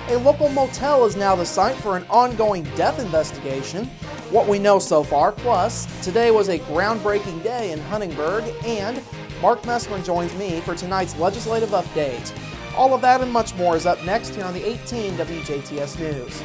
A local motel is now the site for an ongoing death investigation. What we know so far, plus today was a groundbreaking day in Huntingburg, and Mark Messman joins me for tonight's legislative update. All of that and much more is up next here on the 18 WJTS News.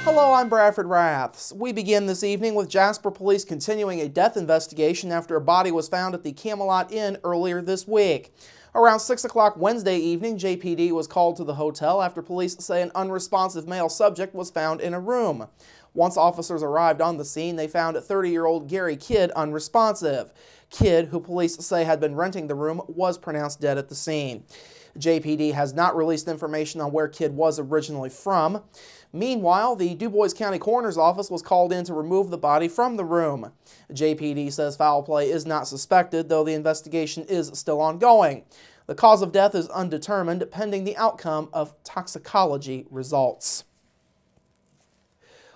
Hello, I'm Bradford Raths. We begin this evening with Jasper Police continuing a death investigation after a body was found at the Camelot Inn earlier this week. Around 6 o'clock Wednesday evening, JPD was called to the hotel after police say an unresponsive male subject was found in a room. Once officers arrived on the scene, they found 30-year-old Gary Kidd unresponsive. Kidd, who police say had been renting the room, was pronounced dead at the scene. JPD has not released information on where Kidd was originally from. Meanwhile, the DuBois County Coroner's Office was called in to remove the body from the room. JPD says foul play is not suspected, though the investigation is still ongoing. The cause of death is undetermined, pending the outcome of toxicology results.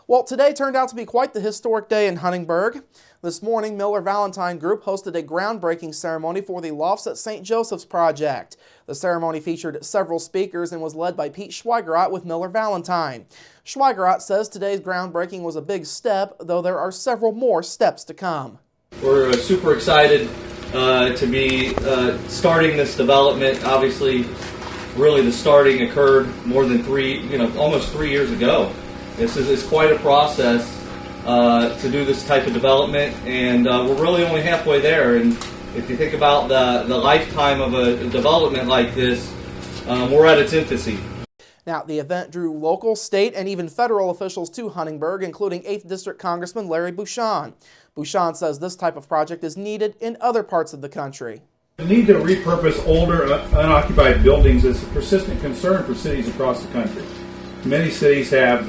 Well, today turned out to be quite the historic day in Huntingburg. This morning, Miller Valentine Group hosted a groundbreaking ceremony for the Lofts at St. Joseph's project. The ceremony featured several speakers and was led by Pete Schweigerott with Miller Valentine. Schweigerott says today's groundbreaking was a big step, though there are several more steps to come. We're super excited to be starting this development. Obviously, really the starting occurred more than almost 3 years ago. It's quite a process to do this type of development, and we're really only halfway there. And if you think about the lifetime of a development like this, we're at its infancy. Now, the event drew local, state, and even federal officials to Huntingburg, including 8th District Congressman Larry Bouchon. Bouchon says this type of project is needed in other parts of the country. The need to repurpose older, unoccupied buildings is a persistent concern for cities across the country. Many cities have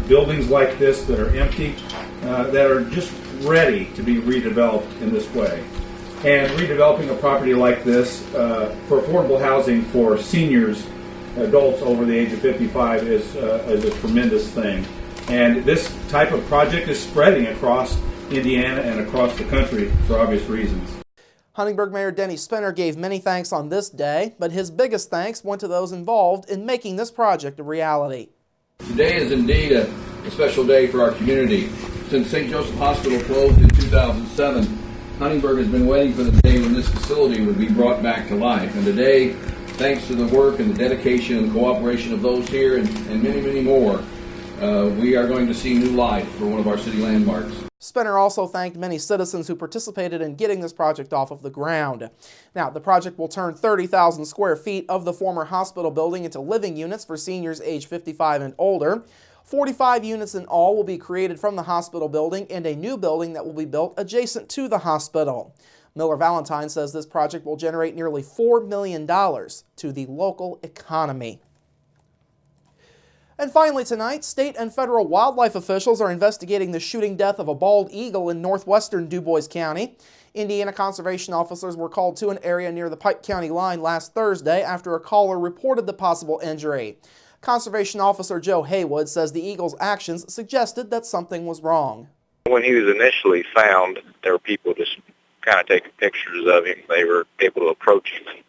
buildings like this that are empty, that are just ready to be redeveloped in this way. And redeveloping a property like this for affordable housing for seniors, adults over the age of 55 is a tremendous thing. And this type of project is spreading across Indiana and across the country for obvious reasons. Huntingburg Mayor Denny Spinner gave many thanks on this day, but his biggest thanks went to those involved in making this project a reality. Today is indeed a special day for our community. Since St. Joseph Hospital closed in 2007, Huntingburg has been waiting for the day when this facility would be brought back to life. And today, thanks to the work and the dedication and cooperation of those here and many, many more, we are going to see new life for one of our city landmarks. Spinner also thanked many citizens who participated in getting this project off of the ground. Now, the project will turn 30,000 square feet of the former hospital building into living units for seniors age 55 and older. 45 units in all will be created from the hospital building and a new building that will be built adjacent to the hospital. Miller Valentine says this project will generate nearly $4 million to the local economy. And finally tonight, state and federal wildlife officials are investigating the shooting death of a bald eagle in northwestern DuBois County. Indiana conservation officers were called to an area near the Pike County line last Thursday after a caller reported the possible injury. Conservation officer Joe Haywood says the eagle's actions suggested that something was wrong. When he was initially found, there were people just kind of taking pictures of him. They were able to approach him, and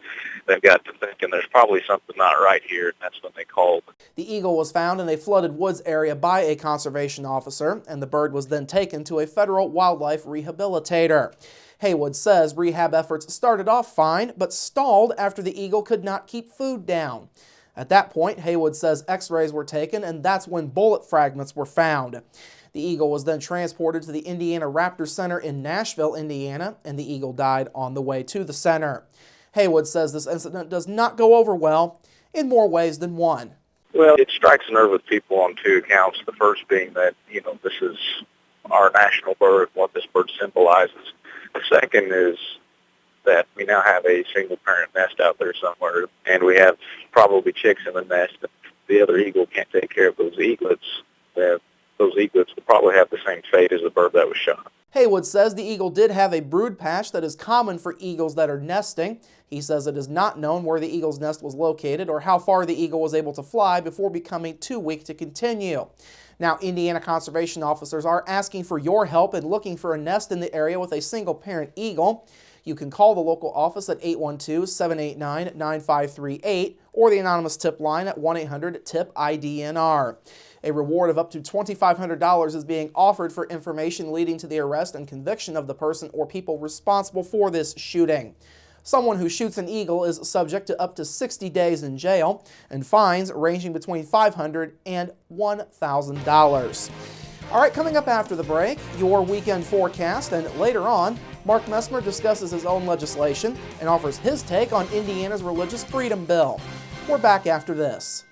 they got to thinking there's probably something not right here, and that's when they called. The eagle was found in a flooded woods area by a conservation officer, and the bird was then taken to a federal wildlife rehabilitator. Haywood says rehab efforts started off fine, but stalled after the eagle could not keep food down. At that point, Haywood says x-rays were taken, and that's when bullet fragments were found. The eagle was then transported to the Indiana Raptor Center in Nashville, Indiana, and the eagle died on the way to the center. Haywood says this incident does not go over well in more ways than one. Well, it strikes a nerve with people on two accounts. The first being that, this is our national bird, what this bird symbolizes. The second is that we now have a single-parent nest out there somewhere, and we have probably chicks in the nest. If the other eagle can't take care of those eaglets, then those eaglets will probably have the same fate as the bird that was shot. Haywood says the eagle did have a brood patch that is common for eagles that are nesting. He says it is not known where the eagle's nest was located or how far the eagle was able to fly before becoming too weak to continue. Now, Indiana conservation officers are asking for your help in looking for a nest in the area with a single parent eagle. You can call the local office at 812-789-9538 or the anonymous tip line at 1-800-TIP-IDNR. A reward of up to $2,500 is being offered for information leading to the arrest and conviction of the person or people responsible for this shooting. Someone who shoots an eagle is subject to up to 60 days in jail and fines ranging between $500 and $1,000. All right, coming up after the break, your weekend forecast, and later on, Mark Messmer discusses his own legislation and offers his take on Indiana's religious freedom bill. We're back after this.